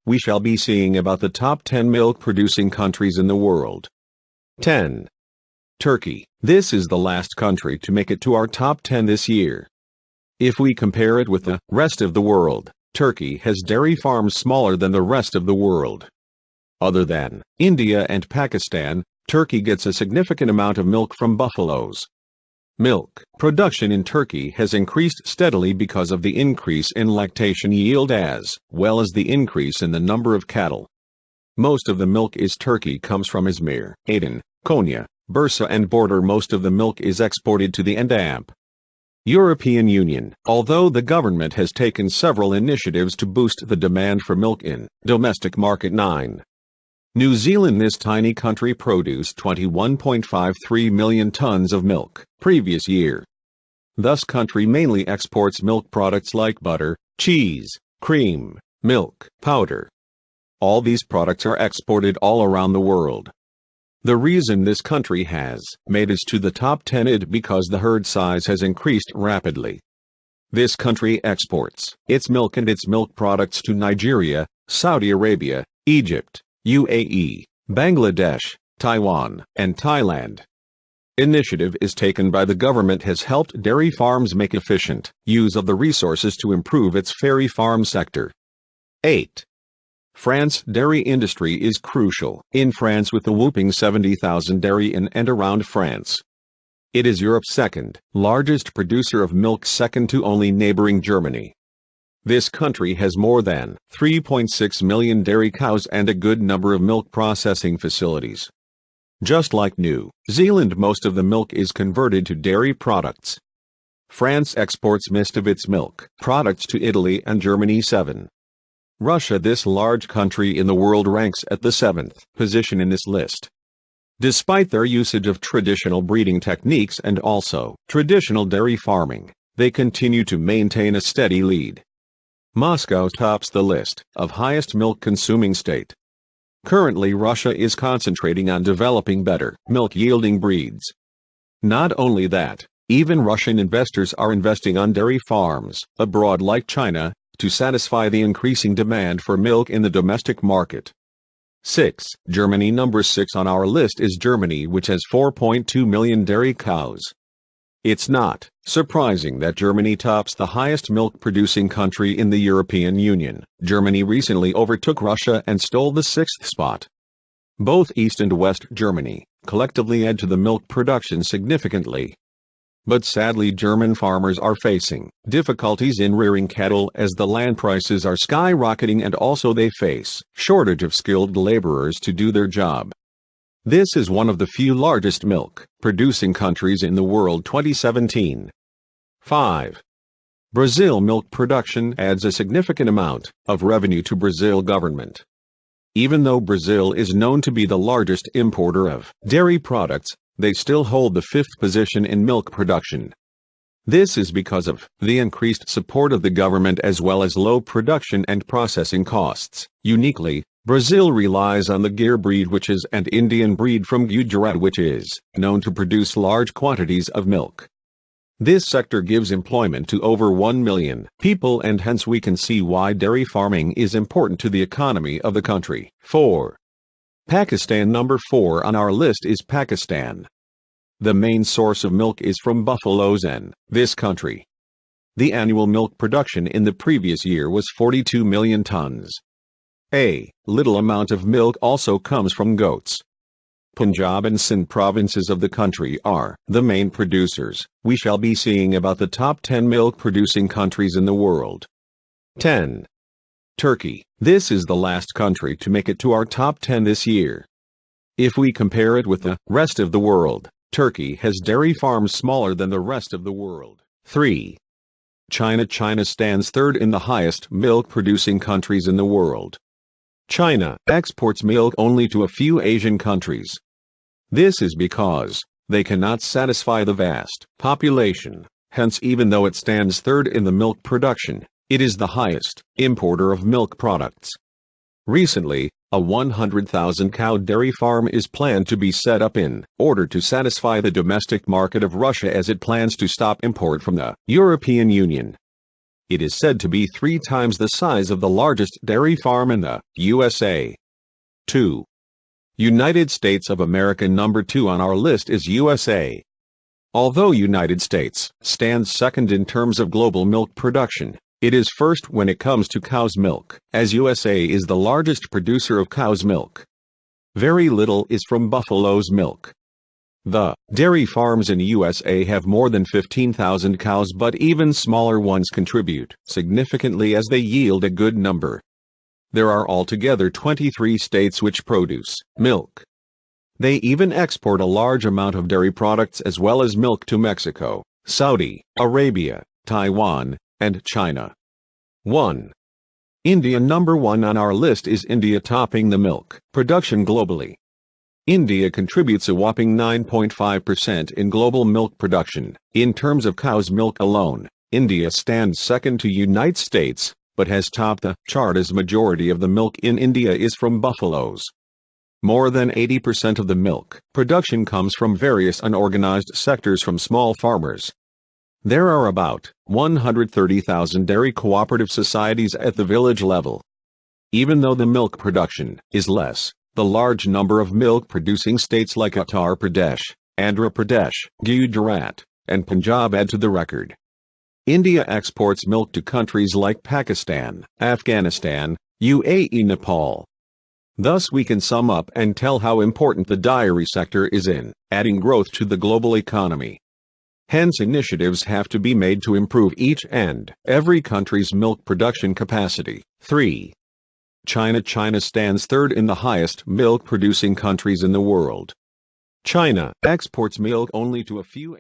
we shall be seeing about the top 10 milk-producing countries in the world. 10. Turkey. This is the last country to make it to our top 10 this year. If we compare it with the rest of the world, Turkey has dairy farms smaller than the rest of the world. Other than India and Pakistan, Turkey gets a significant amount of milk from buffaloes. Milk production in Turkey has increased steadily because of the increase in lactation yield as well as the increase in the number of cattle. Most of the milk in Turkey comes from Izmir, Aydın, Konya, Bursa and Border. Most of the milk is exported to the Endamp. European Union. Although the government has taken several initiatives to boost the demand for milk in domestic market. 9. New Zealand. This tiny country produced 21.53 million tons of milk previous year. Thus country mainly exports milk products like butter, cheese, cream, milk, powder. All these products are exported all around the world. The reason this country has made it to the top 10 is because the herd size has increased rapidly. This country exports its milk and its milk products to Nigeria, Saudi Arabia, Egypt, UAE, Bangladesh, Taiwan, and Thailand. Initiative is taken by the government has helped dairy farms make efficient use of the resources to improve its dairy farm sector. 8. France. Dairy industry is crucial in France with a whopping 70,000 dairy in and around France. It is Europe's second largest producer of milk, second to only neighboring Germany. This country has more than 3.6 million dairy cows and a good number of milk processing facilities. Just like New Zealand, most of the milk is converted to dairy products. France exports most of its milk products to Italy and Germany. 7. Russia. This large country in the world ranks at the 7th position in this list. Despite their usage of traditional breeding techniques and also traditional dairy farming, they continue to maintain a steady lead. Moscow tops the list of highest milk-consuming state. Currently Russia is concentrating on developing better milk-yielding breeds. Not only that, even Russian investors are investing on dairy farms abroad like China to satisfy the increasing demand for milk in the domestic market. 6. Germany. Number 6 on our list is Germany, which has 4.2 million dairy cows. It's not surprising that Germany tops the highest milk-producing country in the European Union. Germany recently overtook Russia and stole the 6th spot. Both East and West Germany collectively add to the milk production significantly. But sadly, German farmers are facing difficulties in rearing cattle as the land prices are skyrocketing and also they face shortage of skilled laborers to do their job. This is one of the few largest milk-producing countries in the world. 2017. 5. Brazil. Milk production adds a significant amount of revenue to Brazil government. Even though Brazil is known to be the largest importer of dairy products, they still hold the 5th position in milk production. This is because of the increased support of the government as well as low production and processing costs. Uniquely, Brazil relies on the Gir breed, which is an Indian breed from Gujarat, which is known to produce large quantities of milk. This sector gives employment to over 1 million people, and hence we can see why dairy farming is important to the economy of the country. 4. Pakistan. Number 4 on our list is Pakistan. The main source of milk is from buffaloes in this country. The annual milk production in the previous year was 42 million tons. A little amount of milk also comes from goats. Punjab and Sindh provinces of the country are the main producers. We shall be seeing about the top 10 milk-producing countries in the world. 10. Turkey. This is the last country to make it to our top 10 this year. If we compare it with the rest of the world, Turkey has dairy farms smaller than the rest of the world. 3. China. China stands third in the highest milk-producing countries in the world. China exports milk only to a few Asian countries. This is because they cannot satisfy the vast population. Hence, even though it stands third in the milk production, it is the highest importer of milk products. Recently, a 100,000 cow dairy farm is planned to be set up in order to satisfy the domestic market of Russia as it plans to stop import from the European Union. It is said to be 3 times the size of the largest dairy farm in the USA. 2. United States of America. Number 2 on our list is USA. Although United States stands second in terms of global milk production, it is first when it comes to cow's milk, as USA is the largest producer of cow's milk. Very little is from buffalo's milk. The dairy farms in USA have more than 15,000 cows, but even smaller ones contribute significantly as they yield a good number. There are altogether 23 states which produce milk. They even export a large amount of dairy products as well as milk to Mexico, Saudi Arabia, Taiwan, and China. 1. India. Number 1 on our list is India, topping the milk production globally. India contributes a whopping 9.5% in global milk production. In terms of cow's milk alone, India stands second to United States, but has topped the chart as majority of the milk in India is from buffaloes. More than 80% of the milk production comes from various unorganized sectors from small farmers. There are about 130,000 dairy cooperative societies at the village level. Even though the milk production is less, the large number of milk-producing states like Uttar Pradesh, Andhra Pradesh, Gujarat, and Punjab add to the record. India exports milk to countries like Pakistan, Afghanistan, UAE, Nepal. Thus we can sum up and tell how important the dairy sector is in adding growth to the global economy. Hence initiatives have to be made to improve each and every country's milk production capacity. 3. China. China stands third in the highest milk-producing countries in the world. China exports milk only to a few